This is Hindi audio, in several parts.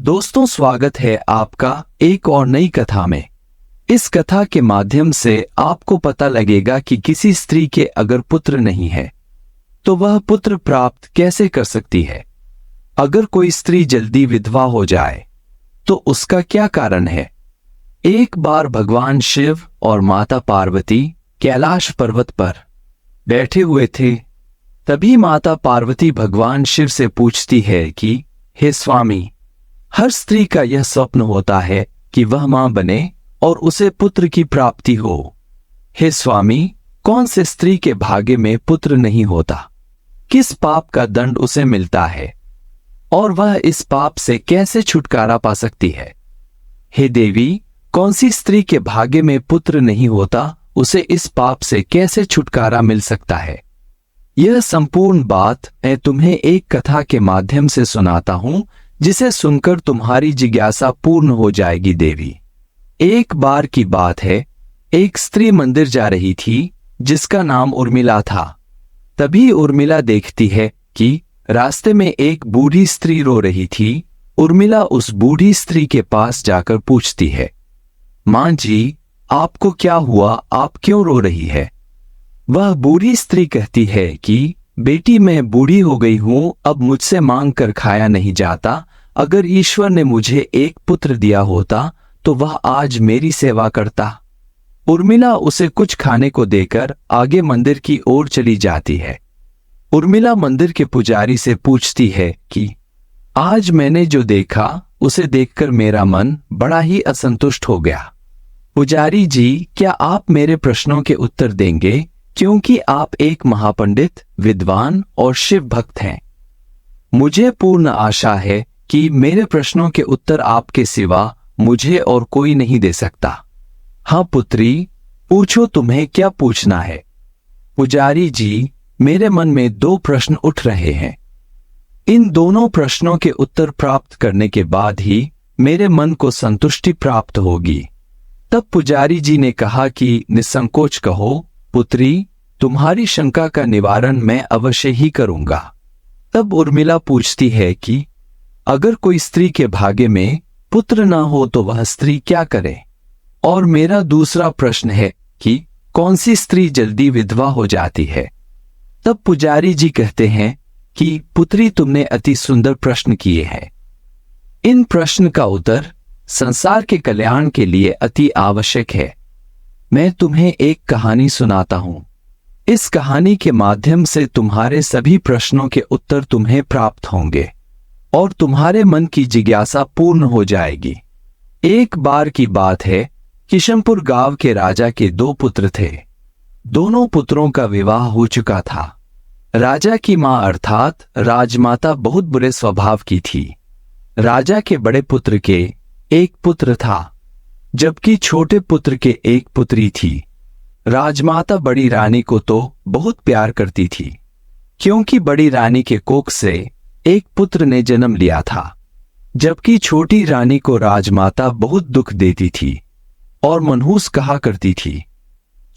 दोस्तों, स्वागत है आपका एक और नई कथा में। इस कथा के माध्यम से आपको पता लगेगा कि किसी स्त्री के अगर पुत्र नहीं है तो वह पुत्र प्राप्त कैसे कर सकती है। अगर कोई स्त्री जल्दी विधवा हो जाए तो उसका क्या कारण है। एक बार भगवान शिव और माता पार्वती कैलाश पर्वत पर बैठे हुए थे। तभी माता पार्वती भगवान शिव से पूछती है कि हे स्वामी, हर स्त्री का यह स्वप्न होता है कि वह मां बने और उसे पुत्र की प्राप्ति हो। हे स्वामी, कौन से स्त्री के भाग्य में पुत्र नहीं होता? किस पाप का दंड उसे मिलता है और वह इस पाप से कैसे छुटकारा पा सकती है? हे देवी, कौन सी स्त्री के भाग्य में पुत्र नहीं होता, उसे इस पाप से कैसे छुटकारा मिल सकता है? यह संपूर्ण बात मैं तुम्हें एक कथा के माध्यम से सुनाता हूं, जिसे सुनकर तुम्हारी जिज्ञासा पूर्ण हो जाएगी। देवी, एक बार की बात है, एक स्त्री मंदिर जा रही थी जिसका नाम उर्मिला था। तभी उर्मिला देखती है कि रास्ते में एक बूढ़ी स्त्री रो रही थी। उर्मिला उस बूढ़ी स्त्री के पास जाकर पूछती है, मां जी, आपको क्या हुआ? आप क्यों रो रही है? वह बूढ़ी स्त्री कहती है कि बेटी, मैं बूढ़ी हो गई हूं, अब मुझसे मांग कर खाया नहीं जाता। अगर ईश्वर ने मुझे एक पुत्र दिया होता तो वह आज मेरी सेवा करता। उर्मिला उसे कुछ खाने को देकर आगे मंदिर की ओर चली जाती है। उर्मिला मंदिर के पुजारी से पूछती है कि आज मैंने जो देखा उसे देखकर मेरा मन बड़ा ही असंतुष्ट हो गया। पुजारी जी, क्या आप मेरे प्रश्नों के उत्तर देंगे, क्योंकि आप एक महापंडित, विद्वान और शिव भक्त हैं। मुझे पूर्ण आशा है कि मेरे प्रश्नों के उत्तर आपके सिवा मुझे और कोई नहीं दे सकता। हाँ पुत्री, पूछो, तुम्हें क्या पूछना है? पुजारी जी, मेरे मन में दो प्रश्न उठ रहे हैं। इन दोनों प्रश्नों के उत्तर प्राप्त करने के बाद ही मेरे मन को संतुष्टि प्राप्त होगी। तब पुजारी जी ने कहा कि निसंकोच कहो पुत्री, तुम्हारी शंका का निवारण मैं अवश्य ही करूंगा। तब उर्मिला पूछती है कि अगर कोई स्त्री के भाग्य में पुत्र ना हो तो वह स्त्री क्या करे? और मेरा दूसरा प्रश्न है कि कौन सी स्त्री जल्दी विधवा हो जाती है? तब पुजारी जी कहते हैं कि पुत्री, तुमने अति सुंदर प्रश्न किए हैं। इन प्रश्न का उत्तर संसार के कल्याण के लिए अति आवश्यक है। मैं तुम्हें एक कहानी सुनाता हूं। इस कहानी के माध्यम से तुम्हारे सभी प्रश्नों के उत्तर तुम्हें प्राप्त होंगे और तुम्हारे मन की जिज्ञासा पूर्ण हो जाएगी। एक बार की बात है, किशनपुर गांव के राजा के दो पुत्र थे। दोनों पुत्रों का विवाह हो चुका था। राजा की मां अर्थात राजमाता बहुत बुरे स्वभाव की थी। राजा के बड़े पुत्र के एक पुत्र था, जबकि छोटे पुत्र के एक पुत्री थी। राजमाता बड़ी रानी को तो बहुत प्यार करती थी, क्योंकि बड़ी रानी के कोख से एक पुत्र ने जन्म लिया था, जबकि छोटी रानी को राजमाता बहुत दुख देती थी और मनहूस कहा करती थी।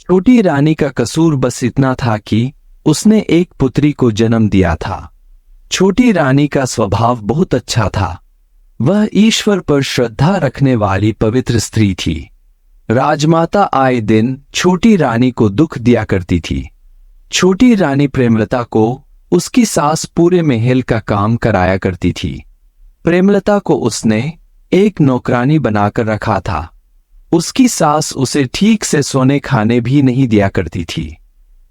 छोटी रानी का कसूर बस इतना था कि उसने एक पुत्री को जन्म दिया था। छोटी रानी का स्वभाव बहुत अच्छा था। वह ईश्वर पर श्रद्धा रखने वाली पवित्र स्त्री थी। राजमाता आए दिन छोटी रानी को दुख दिया करती थी। छोटी रानी प्रेमलता को उसकी सास पूरे महल का काम कराया करती थी। प्रेमलता को उसने एक नौकरानी बनाकर रखा था। उसकी सास उसे ठीक से सोने खाने भी नहीं दिया करती थी।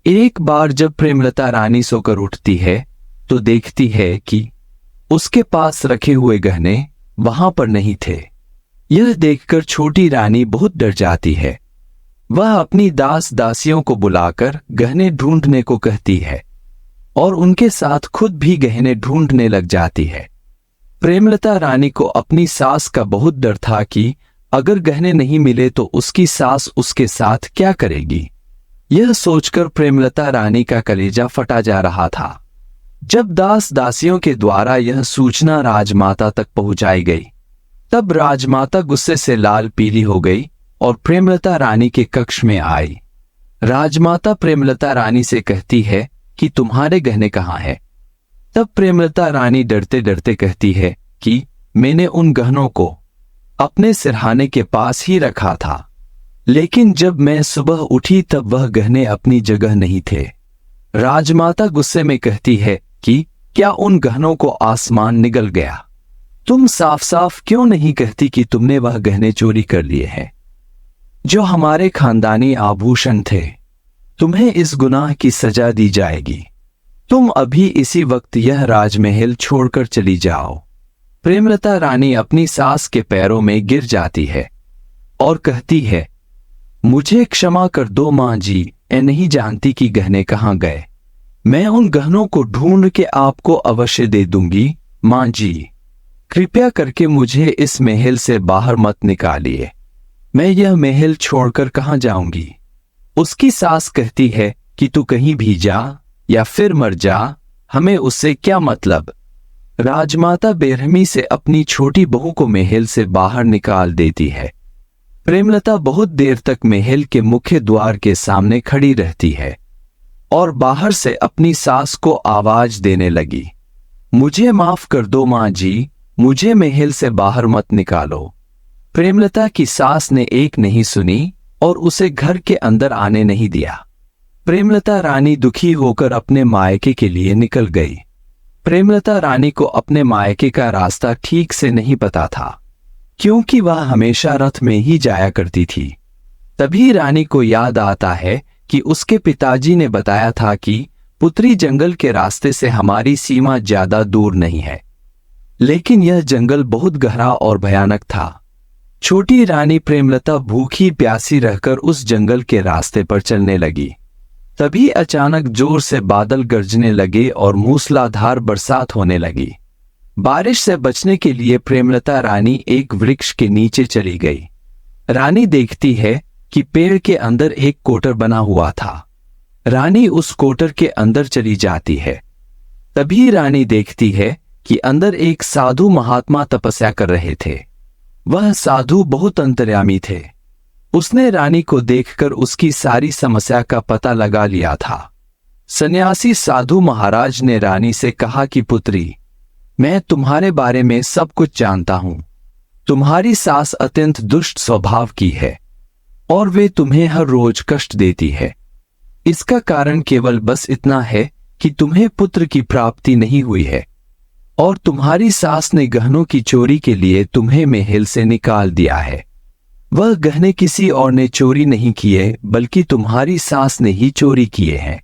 एक बार जब प्रेमलता रानी सोकर उठती है तो देखती है कि उसके पास रखे हुए गहने वहां पर नहीं थे। यह देखकर छोटी रानी बहुत डर जाती है। वह अपनी दास दासियों को बुलाकर गहने ढूंढने को कहती है और उनके साथ खुद भी गहने ढूंढने लग जाती है। प्रेमलता रानी को अपनी सास का बहुत डर था कि अगर गहने नहीं मिले तो उसकी सास उसके साथ क्या करेगी। यह सोचकर प्रेमलता रानी का कलेजा फटा जा रहा था। जब दास दासियों के द्वारा यह सूचना राजमाता तक पहुंचाई गई, तब राजमाता गुस्से से लाल पीली हो गई और प्रेमलता रानी के कक्ष में आई। राजमाता प्रेमलता रानी से कहती है कि तुम्हारे गहने कहाँ हैं? तब प्रेमलता रानी डरते डरते कहती है कि मैंने उन गहनों को अपने सिरहाने के पास ही रखा था, लेकिन जब मैं सुबह उठी तब वह गहने अपनी जगह नहीं थे। राजमाता गुस्से में कहती है कि क्या उन गहनों को आसमान निगल गया? तुम साफ साफ क्यों नहीं कहती कि तुमने वह गहने चोरी कर लिए हैं जो हमारे खानदानी आभूषण थे? तुम्हें इस गुनाह की सजा दी जाएगी। तुम अभी इसी वक्त यह राजमहल छोड़कर चली जाओ। प्रेमलता रानी अपनी सास के पैरों में गिर जाती है और कहती है, मुझे क्षमा कर दो मां जी, मैं नहीं जानती कि गहने कहाँ गए। मैं उन गहनों को ढूंढ के आपको अवश्य दे दूंगी। मां जी, कृपया करके मुझे इस महल से बाहर मत निकालिए। मैं यह महल छोड़कर कहाँ जाऊंगी? उसकी सास कहती है कि तू कहीं भी जा या फिर मर जा, हमें उससे क्या मतलब। राजमाता बेरहमी से अपनी छोटी बहू को महल से बाहर निकाल देती है। प्रेमलता बहुत देर तक महल के मुख्य द्वार के सामने खड़ी रहती है और बाहर से अपनी सास को आवाज देने लगी, मुझे माफ कर दो मां जी, मुझे महल से बाहर मत निकालो। प्रेमलता की सास ने एक नहीं सुनी और उसे घर के अंदर आने नहीं दिया। प्रेमलता रानी दुखी होकर अपने मायके के लिए निकल गई। प्रेमलता रानी को अपने मायके का रास्ता ठीक से नहीं पता था, क्योंकि वह हमेशा रथ में ही जाया करती थी। तभी रानी को याद आता है कि उसके पिताजी ने बताया था कि पुत्री जंगल के रास्ते से हमारी सीमा ज्यादा दूर नहीं है, लेकिन यह जंगल बहुत गहरा और भयानक था। छोटी रानी प्रेमलता भूखी प्यासी रहकर उस जंगल के रास्ते पर चलने लगी। तभी अचानक जोर से बादल गरजने लगे और मूसलाधार बरसात होने लगी। बारिश से बचने के लिए प्रेमलता रानी एक वृक्ष के नीचे चली गई। रानी देखती है कि पेड़ के अंदर एक कोटर बना हुआ था। रानी उस कोटर के अंदर चली जाती है। तभी रानी देखती है कि अंदर एक साधु महात्मा तपस्या कर रहे थे। वह साधु बहुत अंतर्यामी थे। उसने रानी को देखकर उसकी सारी समस्या का पता लगा लिया था। सन्यासी साधु महाराज ने रानी से कहा कि पुत्री, मैं तुम्हारे बारे में सब कुछ जानता हूं। तुम्हारी सास अत्यंत दुष्ट स्वभाव की है और वे तुम्हें हर रोज कष्ट देती है। इसका कारण केवल बस इतना है कि तुम्हें पुत्र की प्राप्ति नहीं हुई है और तुम्हारी सास ने गहनों की चोरी के लिए तुम्हें महल से निकाल दिया है। वह गहने किसी और ने चोरी नहीं किए, बल्कि तुम्हारी सास ने ही चोरी किए हैं।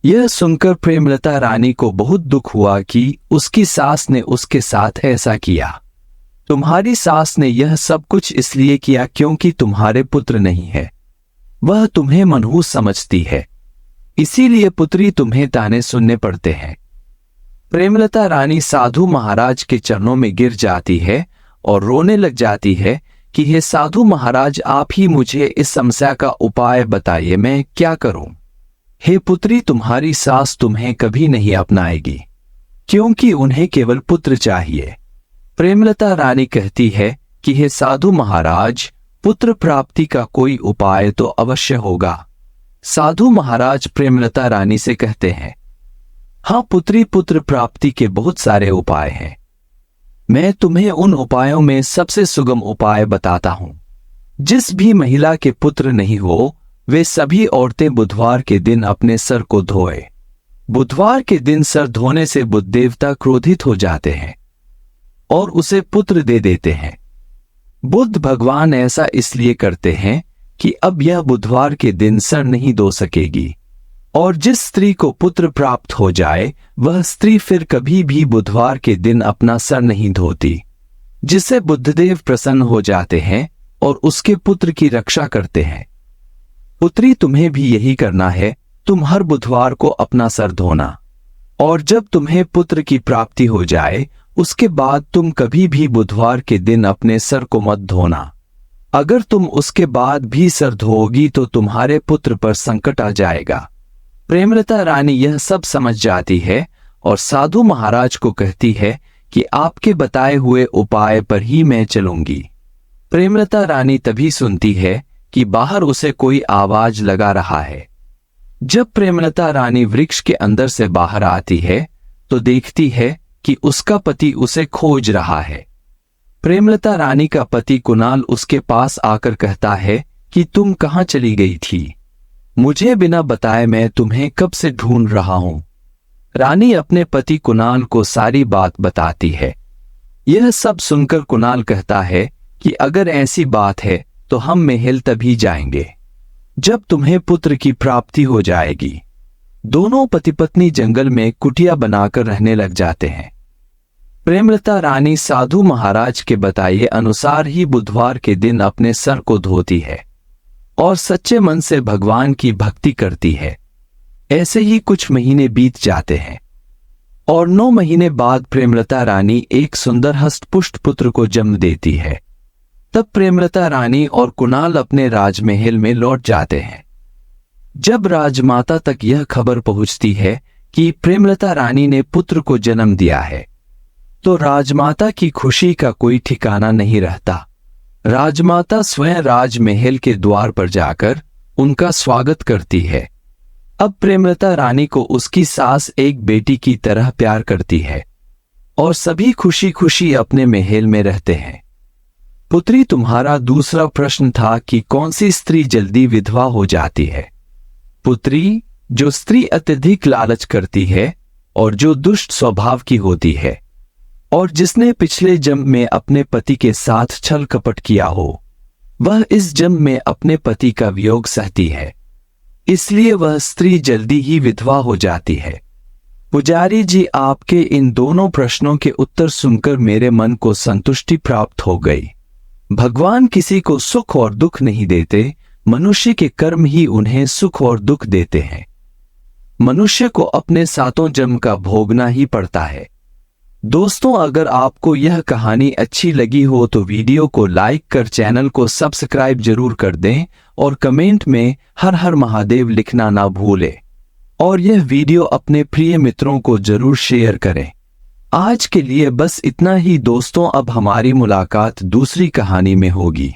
यह सुनकर प्रेमलता रानी को बहुत दुख हुआ कि उसकी सास ने उसके साथ ऐसा किया। तुम्हारी सास ने यह सब कुछ इसलिए किया क्योंकि तुम्हारे पुत्र नहीं है। वह तुम्हें मनहूस समझती है, इसीलिए पुत्री तुम्हें ताने सुनने पड़ते हैं। प्रेमलता रानी साधु महाराज के चरणों में गिर जाती है और रोने लग जाती है कि हे साधु महाराज, आप ही मुझे इस समस्या का उपाय बताइए, मैं क्या करूं? हे पुत्री, तुम्हारी सास तुम्हें कभी नहीं अपनाएगी क्योंकि उन्हें केवल पुत्र चाहिए। प्रेमलता रानी कहती है कि हे साधु महाराज, पुत्र प्राप्ति का कोई उपाय तो अवश्य होगा। साधु महाराज प्रेमलता रानी से कहते हैं, हाँ पुत्री, पुत्र प्राप्ति के बहुत सारे उपाय हैं। मैं तुम्हें उन उपायों में सबसे सुगम उपाय बताता हूं। जिस भी महिला के पुत्र नहीं हो, वे सभी औरतें बुधवार के दिन अपने सर को धोए। बुधवार के दिन सर धोने से बुध देवता क्रोधित हो जाते हैं और उसे पुत्र दे देते हैं। बुध भगवान ऐसा इसलिए करते हैं कि अब यह बुधवार के दिन सर नहीं धो सकेगी, और जिस स्त्री को पुत्र प्राप्त हो जाए वह स्त्री फिर कभी भी बुधवार के दिन अपना सर नहीं धोती, जिससे बुद्धदेव प्रसन्न हो जाते हैं और उसके पुत्र की रक्षा करते हैं। पुत्री, तुम्हें भी यही करना है। तुम हर बुधवार को अपना सर धोना, और जब तुम्हें पुत्र की प्राप्ति हो जाए उसके बाद तुम कभी भी बुधवार के दिन अपने सर को मत धोना। अगर तुम उसके बाद भी सर धोओगी तो तुम्हारे पुत्र पर संकट आ जाएगा। प्रेमलता रानी यह सब समझ जाती है और साधु महाराज को कहती है कि आपके बताए हुए उपाय पर ही मैं चलूंगी। प्रेमलता रानी तभी सुनती है कि बाहर उसे कोई आवाज लगा रहा है। जब प्रेमलता रानी वृक्ष के अंदर से बाहर आती है तो देखती है कि उसका पति उसे खोज रहा है। प्रेमलता रानी का पति कुणाल उसके पास आकर कहता है कि तुम कहाँ चली गई थी? मुझे बिना बताए मैं तुम्हें कब से ढूंढ रहा हूं। रानी अपने पति कुणाल को सारी बात बताती है। यह सब सुनकर कुणाल कहता है कि अगर ऐसी बात है तो हम महल तभी जाएंगे जब तुम्हें पुत्र की प्राप्ति हो जाएगी। दोनों पति पत्नी जंगल में कुटिया बनाकर रहने लग जाते हैं। प्रेमलता रानी साधु महाराज के बताए अनुसार ही बुधवार के दिन अपने सर को धोती है और सच्चे मन से भगवान की भक्ति करती है। ऐसे ही कुछ महीने बीत जाते हैं और 9 महीने बाद प्रेमलता रानी एक सुंदर हष्टपुष्ट पुत्र को जन्म देती है। तब प्रेमलता रानी और कुणाल अपने राजमहल में लौट जाते हैं। जब राजमाता तक यह खबर पहुंचती है कि प्रेमलता रानी ने पुत्र को जन्म दिया है तो राजमाता की खुशी का कोई ठिकाना नहीं रहता। राजमाता स्वयं राजमहल के द्वार पर जाकर उनका स्वागत करती है। अब प्रेमलता रानी को उसकी सास एक बेटी की तरह प्यार करती है और सभी खुशी खुशी अपने महल में रहते हैं। पुत्री, तुम्हारा दूसरा प्रश्न था कि कौन सी स्त्री जल्दी विधवा हो जाती है। पुत्री, जो स्त्री अत्यधिक लालच करती है और जो दुष्ट स्वभाव की होती है और जिसने पिछले जन्म में अपने पति के साथ छल कपट किया हो, वह इस जन्म में अपने पति का वियोग सहती है, इसलिए वह स्त्री जल्दी ही विधवा हो जाती है। पुजारी जी, आपके इन दोनों प्रश्नों के उत्तर सुनकर मेरे मन को संतुष्टि प्राप्त हो गई। भगवान किसी को सुख और दुख नहीं देते, मनुष्य के कर्म ही उन्हें सुख और दुख देते हैं। मनुष्य को अपने 7 जन्म का भोगना ही पड़ता है। दोस्तों, अगर आपको यह कहानी अच्छी लगी हो तो वीडियो को लाइक कर चैनल को सब्सक्राइब जरूर कर दें और कमेंट में हर हर महादेव लिखना ना भूलें और यह वीडियो अपने प्रिय मित्रों को जरूर शेयर करें। आज के लिए बस इतना ही दोस्तों, अब हमारी मुलाकात दूसरी कहानी में होगी।